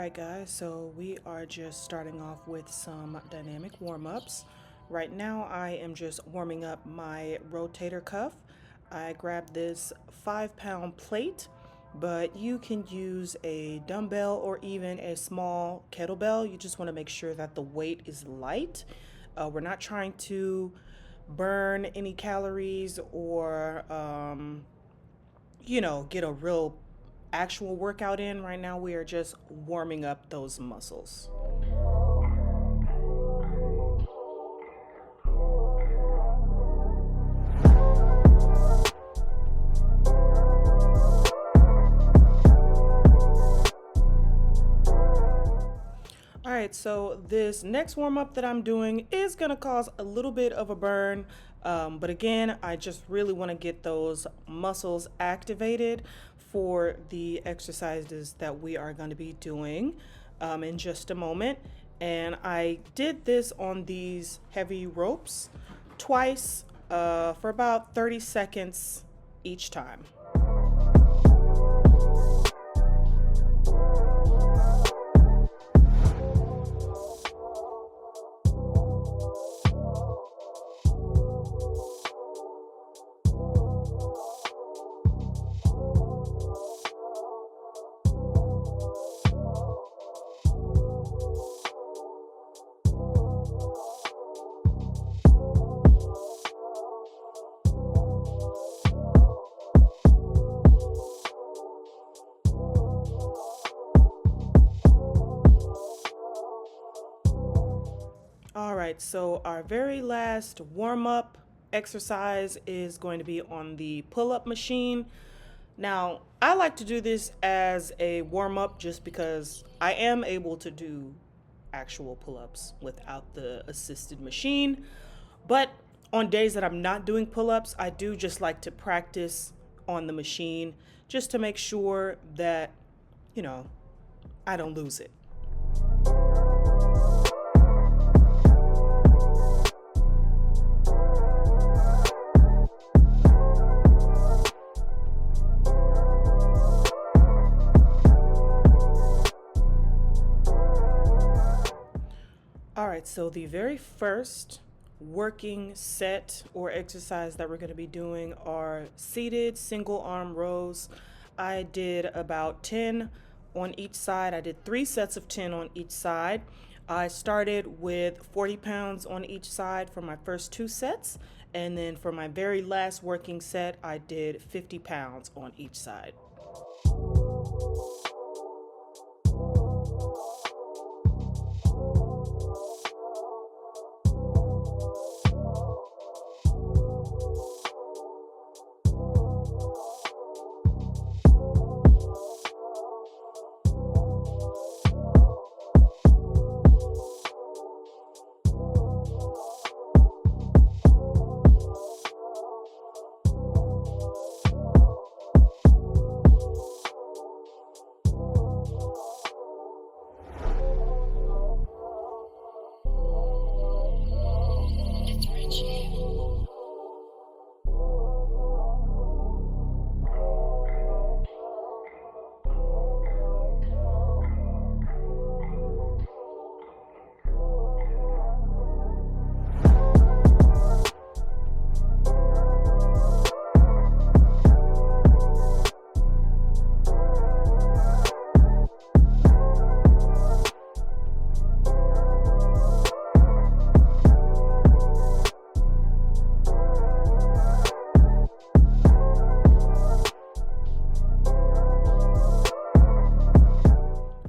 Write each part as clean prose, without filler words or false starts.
Alright guys, so we are just starting off with some dynamic warm-ups. Right now I am just warming up my rotator cuff. I grabbed this 5-pound plate, but you can use a dumbbell or even a small kettlebell. You just want to make sure that the weight is light. We're not trying to burn any calories or get a real actual workout in. Right now we are just warming up those muscles. All right, so this next warm up that I'm doing is going to cause a little bit of a burn. But again, I just really want to get those muscles activated for the exercises that we are going to be doing in just a moment. And I did this on these heavy ropes twice for about 30 seconds each time. All right, so our very last warm-up exercise is going to be on the pull-up machine. Now, I like to do this as a warm-up just because I am able to do actual pull-ups without the assisted machine. But on days that I'm not doing pull-ups, I do just like to practice on the machine just to make sure that, I don't lose it. All right, so the very first working set or exercise that we're going to be doing are seated single arm rows. I did about 10 on each side. I did 3 sets of 10 on each side. I started with 40 pounds on each side for my first 2 sets, and then for my very last working set, I did 50 pounds on each side.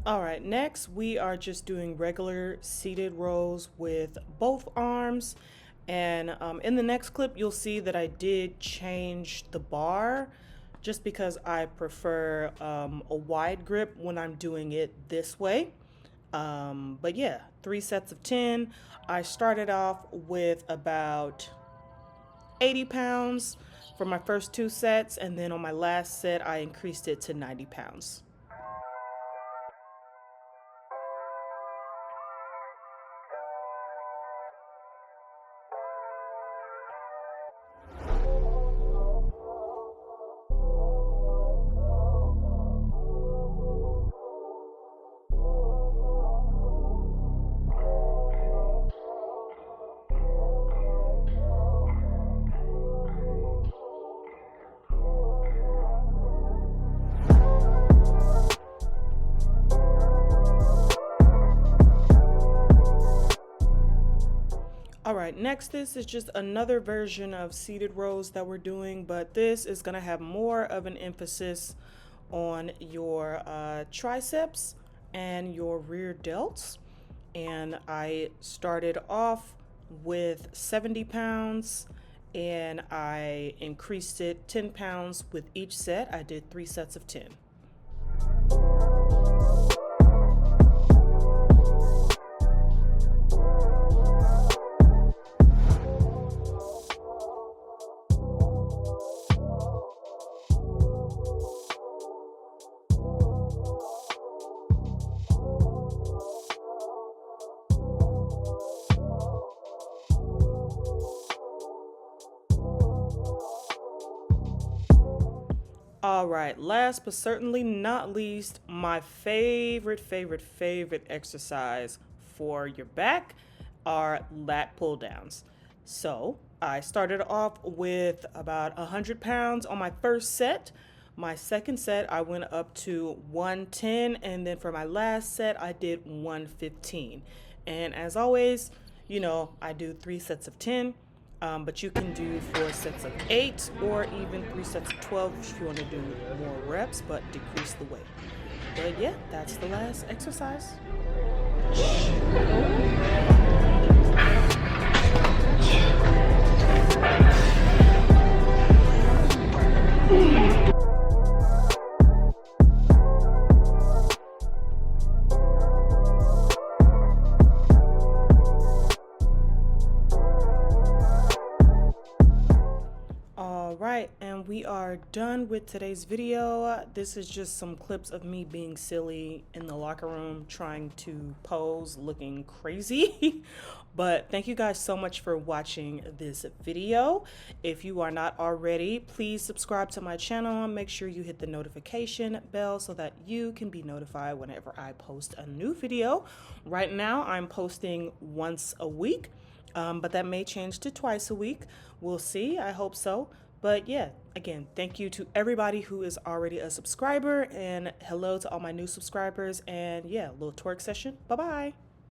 All right, next we are just doing regular seated rows with both arms. And in the next clip, you'll see that I did change the bar just because I prefer a wide grip when I'm doing it this way. But yeah, 3 sets of 10. I started off with about 80 pounds for my first 2 sets, and then on my last set, I increased it to 90 pounds. All right, next, this is just another version of seated rows that we're doing, but this is gonna have more of an emphasis on your triceps and your rear delts. And I started off with 70 pounds and I increased it 10 pounds with each set. I did 3 sets of 10. All right, last but certainly not least, my favorite exercise for your back are lat pull downs. So I started off with about 100 pounds on my first set. My second set, I went up to 110, and then for my last set, I did 115. And as always, you know, I do 3 sets of 10. But you can do 4 sets of 8 or even 3 sets of 12 if you want to do more reps but decrease the weight. But yeah, that's the last exercise. Alright, and we are done with today's video. This is just some clips of me being silly in the locker room trying to pose looking crazy. But thank you guys so much for watching this video. If you are not already, please subscribe to my channel and make sure you hit the notification bell so that you can be notified whenever I post a new video. Right now I'm posting once a week. But that may change to twice a week. We'll see. I hope so. But yeah, again, thank you to everybody who is already a subscriber, and hello to all my new subscribers. And yeah, little twerk session. Bye-bye.